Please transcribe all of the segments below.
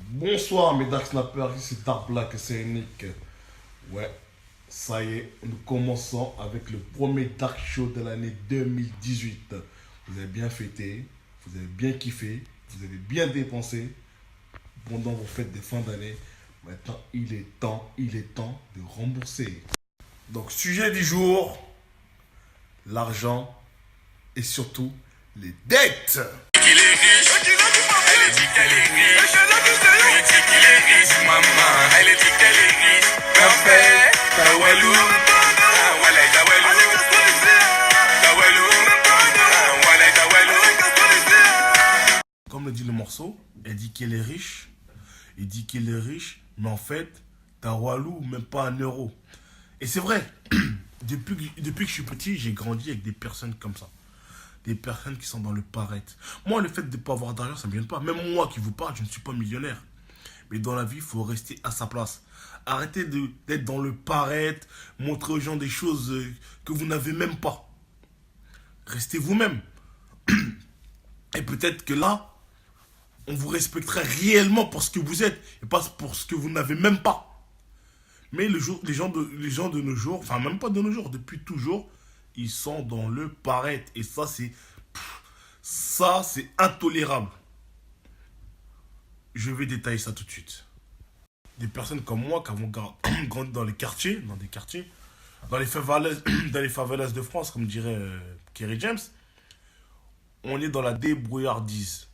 Bonsoir mes Dark Snappers, ici Dark Black et c'est Nick. Ouais, ça y est, nous commençons avec le premier Dark Show de l'année 2018. Vous avez bien fêté, vous avez bien kiffé, vous avez bien dépensé pendant vos fêtes de fin d'année. Maintenant, il est temps de rembourser. Donc, sujet du jour, l'argent et surtout les dettes. Elle est dit qu'elle est riche. Lui dit qu'il est riche, maman. Elle dit qu'elle est riche. Parfait. Tawalou. Walay tawalou. Tawalou. Walay tawalou. Comme le dit le morceau, elle dit qu'elle est riche. Il dit qu'il est riche, mais en fait, Tawalou, même pas un euro. Et c'est vrai, depuis que je suis petit, j'ai grandi avec des personnes comme ça. Des personnes qui sont dans le paraître. Moi, le fait de ne pas avoir d'argent, ça ne me gêne pas. Même moi qui vous parle, je ne suis pas millionnaire. Mais dans la vie, il faut rester à sa place. Arrêtez d'être dans le paraître, montrer aux gens des choses que vous n'avez même pas. Restez vous-même. Et peut-être que là, on vous respecterait réellement pour ce que vous êtes et pas pour ce que vous n'avez même pas. Mais les gens de nos jours, enfin même pas de nos jours, depuis toujours, ils sont dans le paraître. Et ça, c'est intolérable. Je vais détailler ça tout de suite. Des personnes comme moi qui avons grandi dans les quartiers, dans les favelas de France, comme dirait Kerry James, on est dans la débrouillardise.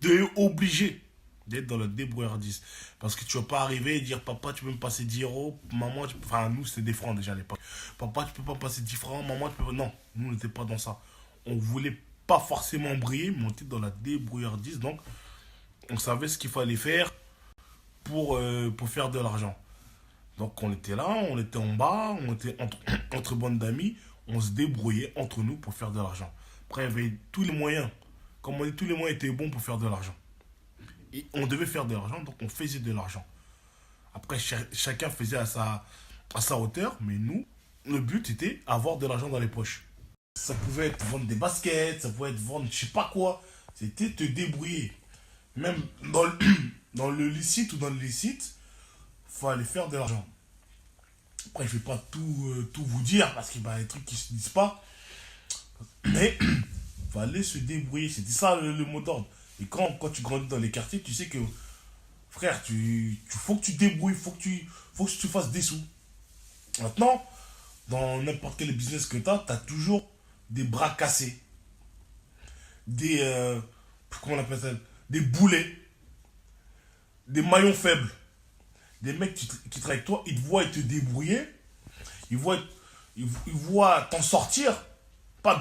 T'es obligé d'être dans la débrouillardise. Parce que tu vas pas arriver et dire papa, tu peux me passer 10 euros, maman, enfin nous c'était des francs déjà à l'époque. Papa, tu peux pas me passer 10 francs, maman, tu peux pas. Non, nous on n'était pas dans ça. On voulait pas forcément briller, mais on était dans la débrouillardise. Donc on savait ce qu'il fallait faire pour faire de l'argent. Donc on était là, on était en bas, on était entre bandes d'amis, on se débrouillait entre nous pour faire de l'argent. Après il y avait tous les moyens. Comme on dit, tous les moyens étaient bons pour faire de l'argent. Et on devait faire de l'argent, donc on faisait de l'argent. Après, chacun faisait à sa hauteur, mais nous, le but était avoir de l'argent dans les poches. Ça pouvait être vendre des baskets, ça pouvait être vendre je sais pas quoi. C'était te débrouiller. Même dans le licite ou dans le licite, il fallait faire de l'argent. Après, je ne vais pas tout vous dire, parce qu'il y a des trucs qui ne se disent pas. Mais il fallait se débrouiller, c'était ça le mot d'ordre. Et quand tu grandis dans les quartiers, tu sais que, frère, faut que tu te débrouilles, faut que tu fasses des sous. Maintenant, dans n'importe quel business que tu as toujours des bras cassés. Comment on appelle ça? Des boulets. Des maillons faibles. Des mecs qui travaillent avec toi, ils te voient te débrouiller. Ils voient t'en sortir. Pas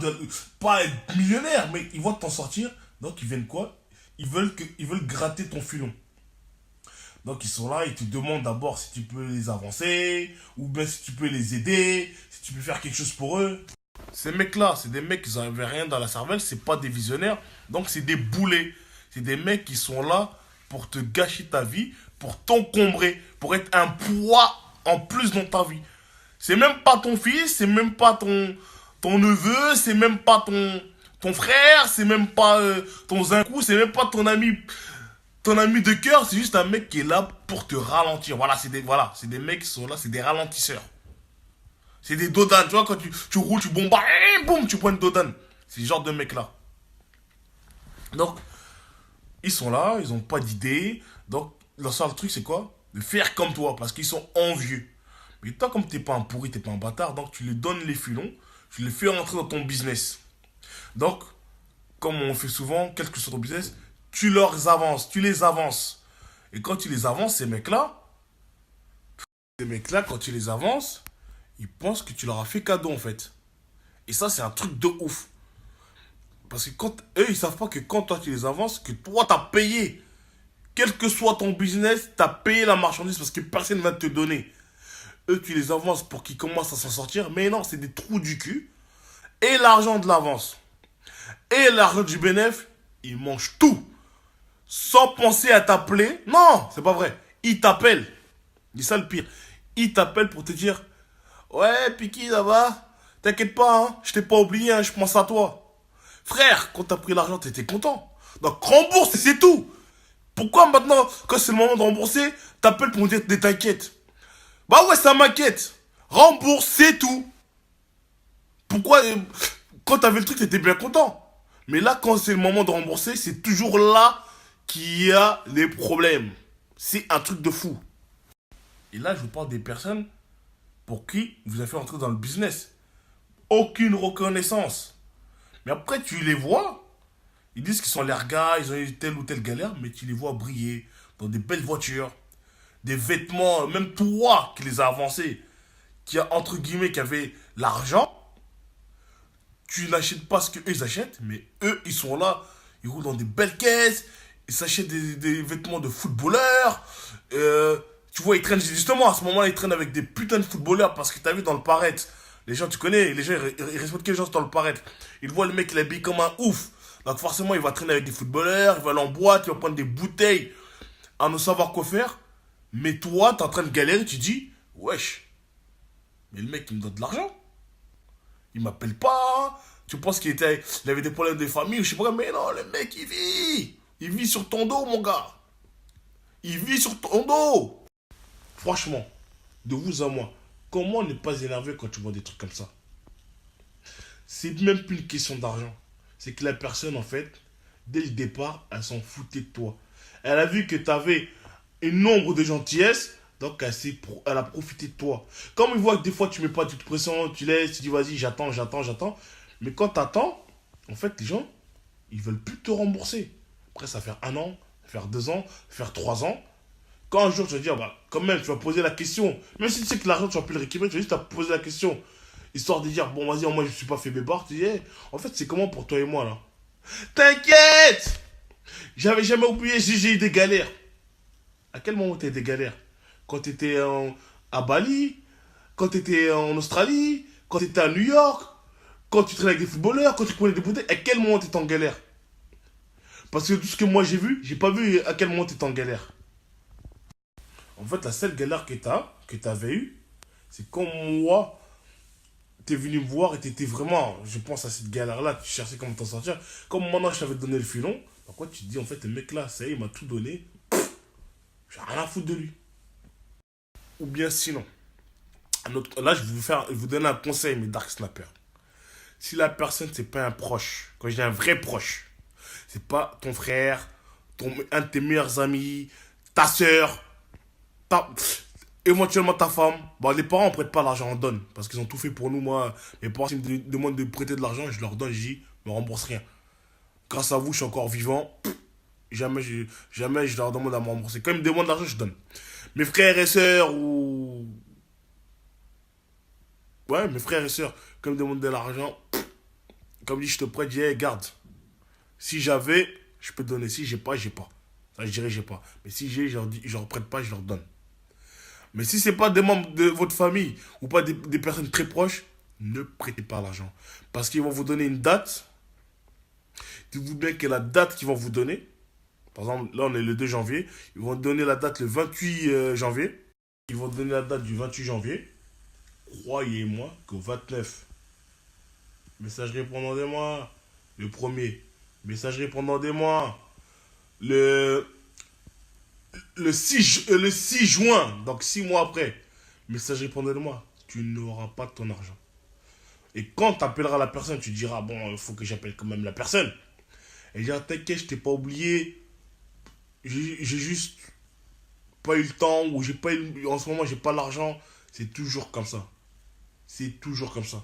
être millionnaire, mais ils voient t'en sortir. Donc ils viennent quoi? Ils veulent gratter ton filon. Donc ils sont là, ils te demandent d'abord si tu peux les avancer, ou bien si tu peux les aider, si tu peux faire quelque chose pour eux. Ces mecs-là, c'est des mecs qui n'avaient rien dans la cervelle, c'est pas des visionnaires, donc c'est des boulets. C'est des mecs qui sont là pour te gâcher ta vie, pour t'encombrer, pour être un poids en plus dans ta vie. C'est même pas ton fils, c'est même pas ton neveu, c'est même pas ton frère, c'est même pas ton zincou, c'est même pas ton ami de cœur, c'est juste un mec qui est là pour te ralentir. Voilà, c'est des mecs qui sont là, c'est des ralentisseurs. C'est des dodanes, tu vois, quand tu roules, tu bombardes, boum, tu prends une dodane. C'est ce genre de mecs là. Donc, ils sont là, ils ont pas d'idée. Donc, leur seul truc, c'est quoi? De faire comme toi, parce qu'ils sont envieux. Mais toi, comme t'es pas un pourri, t'es pas un bâtard, donc tu les donnes les filons, tu les fais rentrer dans ton business. Donc, comme on fait souvent, quel que soit ton business, tu les avances. Et quand tu les avances, ces mecs-là, quand tu les avances, ils pensent que tu leur as fait cadeau, en fait. Et ça, c'est un truc de ouf. Parce que eux, ils savent pas que quand toi, tu les avances, que toi, t'as payé. Quel que soit ton business, t'as payé la marchandise parce que personne ne va te donner. Eux, tu les avances pour qu'ils commencent à s'en sortir. Mais non, c'est des trous du cul. Et l'argent de l'avance. Et l'argent du bénéfice, ils mangent tout. Sans penser à t'appeler. Non, c'est pas vrai. Ils t'appellent. C'est ça le pire. Ils t'appellent pour te dire, Ouais, Piki, ça va? T'inquiète pas, hein, je t'ai pas oublié, hein, je pense à toi. Frère, quand t'as pris l'argent, t'étais content. Donc rembourse et c'est tout. Pourquoi maintenant, quand c'est le moment de rembourser, t'appelles pour me dire que t'inquiète? Bah ouais, ça m'inquiète. Rembourse, c'est tout. Pourquoi, quand t'avais le truc, t'étais bien content. Mais là, quand c'est le moment de rembourser, c'est toujours là qu'il y a les problèmes. C'est un truc de fou. Et là, je vous parle des personnes pour qui vous avez fait entrer dans le business. Aucune reconnaissance. Mais après, tu les vois. Ils disent qu'ils sont l'air gars, ils ont eu telle ou telle galère, mais tu les vois briller dans des belles voitures, des vêtements, même toi qui les a avancés, qui a entre guillemets, qui avait l'argent, tu n'achètes pas ce qu'eux ils achètent, mais eux ils sont là, ils roulent dans des belles caisses, ils s'achètent des vêtements de footballeurs, tu vois, ils traînent justement à ce moment-là, ils traînent avec des putains de footballeurs parce que t'as vu dans le paraître, les gens, tu connais, les gens ils respectent que les gens dans le paraître. Ils voient le mec, il habille comme un ouf. Donc forcément, il va traîner avec des footballeurs, il va aller en boîte, il va prendre des bouteilles à ne savoir quoi faire. Mais toi, t'es en train de galérer, tu dis, wesh, mais le mec, il me donne de l'argent. Il m'appelle pas. Tu penses il avait des problèmes de famille ou je sais pas, mais non, le mec, il vit. Il vit sur ton dos, mon gars. Il vit sur ton dos. Franchement, de vous à moi, comment ne pas énerver quand tu vois des trucs comme ça? C'est même plus une question d'argent. C'est que la personne, en fait, dès le départ, elle s'en foutait de toi. Elle a vu que tu avais une nombre de gentillesse, donc elle a profité de toi. Comme il voit que des fois tu mets pas de pression, tu laisses, tu dis vas-y, j'attends, j'attends, j'attends. Mais quand tu attends, en fait, les gens, ils veulent plus te rembourser. Après, ça va faire 1 an, ça va faire 2 ans, ça va faire 3 ans. Quand un jour tu vas dire, bah, quand même, tu vas poser la question, même si tu sais que l'argent, tu vas plus le récupérer, tu vas juste te poser la question, histoire de dire, bon, vas-y, moi, je suis pas fait bébard, tu dis, hey, en fait, c'est comment pour toi et moi, là? T'inquiète! J'avais jamais oublié, j'ai eu des galères. À quel moment t'as eu des galères? Quand t'étais à Bali, quand t'étais en Australie, quand t'étais à New York, quand tu traînais avec des footballeurs, quand tu prenais des bouteilles, à quel moment t'étais en galère? Parce que tout ce que moi j'ai vu, j'ai pas vu à quel moment t'étais en galère. En fait, la seule galère que t'avais eu, c'est quand moi, t'es venu me voir et t'étais vraiment, je pense à cette galère-là, tu cherchais comment t'en sortir. Comme maintenant je t'avais donné le filon, pourquoi tu te dis en fait, le mec là, ça y est, il m'a tout donné, j'ai rien à foutre de lui. Ou bien sinon, là je vais vous donner un conseil, mes Dark Snappers. Si la personne c'est pas un proche, quand je dis un vrai proche, c'est pas ton frère, un de tes meilleurs amis, ta soeur, ta, éventuellement ta femme. Bon, les parents, on prête pas l'argent, on donne. Parce qu'ils ont tout fait pour nous. Moi, mes parents, s'ils me demandent de prêter de l'argent, je leur donne, je dis, je me rembourse rien. Grâce à vous, je suis encore vivant. Jamais je leur demande à me rembourser. Quand ils me demandent de l'argent, je donne. Mes frères et sœurs ou. Ouais, mes frères et sœurs, quand ils me demandent de l'argent, comme dit, je te prête, je dis, hey, garde. Si j'avais, je peux te donner. Si j'ai pas, j'ai pas. Ça, je dirais, j'ai pas. Mais si j'ai, je leur prête pas, je leur donne. Mais si c'est pas des membres de votre famille ou pas des personnes très proches, ne prêtez pas l'argent. Parce qu'ils vont vous donner une date. Dites-vous bien que la date qu'ils vont vous donner, par exemple, là on est le 2 janvier, ils vont donner la date le 28 janvier. Ils vont donner la date du 28 janvier. Croyez-moi qu'au 29, messagerie pendant des mois. Le premier, messagerie pendant des mois. Le, le 6 juin, donc 6 mois après, messagerie pendant des mois. Tu n'auras pas ton argent. Et quand tu appelleras la personne, tu diras, bon, il faut que j'appelle quand même la personne. Elle dira, t'inquiète, je t'ai pas oublié. J'ai juste pas eu le temps ou j'ai pas eu, en ce moment, j'ai pas l'argent. C'est toujours comme ça. C'est toujours comme ça.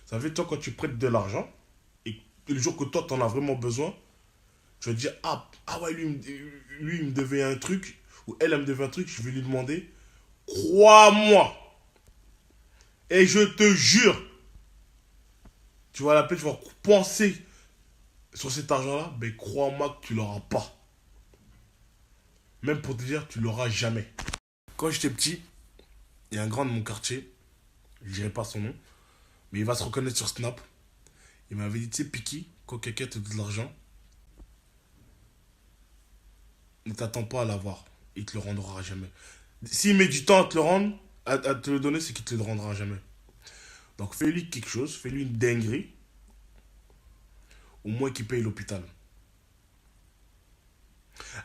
Ça fait, toi, quand tu prêtes de l'argent, et le jour que toi, tu en as vraiment besoin, tu vas te dire, ah ouais, lui, il me devait un truc, ou elle me devait un truc, je vais lui demander. Crois-moi. Et je te jure, tu vas l'appeler, tu vas penser sur cet argent-là, ben crois-moi que tu l'auras pas. Même pour te dire, tu l'auras jamais. Quand j'étais petit, il y a un grand de mon quartier, je dirai pas son nom, mais il va se reconnaître sur Snap. Il m'avait dit, tu sais, Piki, quand quelqu'un te donne de l'argent, ne t'attends pas à l'avoir. Il te le rendra jamais. S'il met du temps à te le rendre, à te le donner, c'est qu'il te le rendra jamais. Donc fais-lui quelque chose, fais-lui une dinguerie, au moins qu'il paye l'hôpital.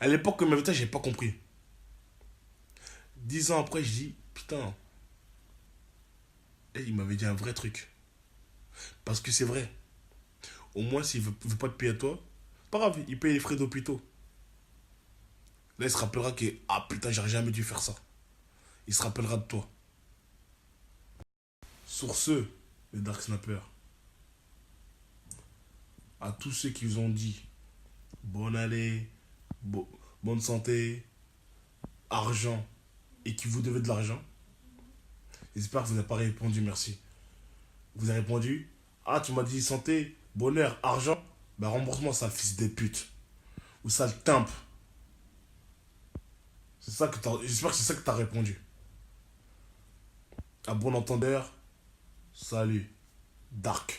À l'époque, quand il m'avait dit, j'ai pas compris. 10 ans après, je dis, putain, il m'avait dit un vrai truc. Parce que c'est vrai. Au moins, s'il veut pas te payer à toi, pas grave, il paye les frais d'hôpitaux. Là, il se rappellera que, ah putain, j'aurais jamais dû faire ça. Il se rappellera de toi. Sur ce, les Dark Snappers, à tous ceux qui vous ont dit bonne année, bonne santé, argent, et qui vous devez de l'argent, j'espère que vous n'avez pas répondu merci. Vous avez répondu, ah, tu m'as dit santé, bonheur, argent, bah rembourse-moi ça, fils de pute. Ou ça le timpe. J'espère que c'est ça que t'as répondu. À bon entendeur, salut, Dark.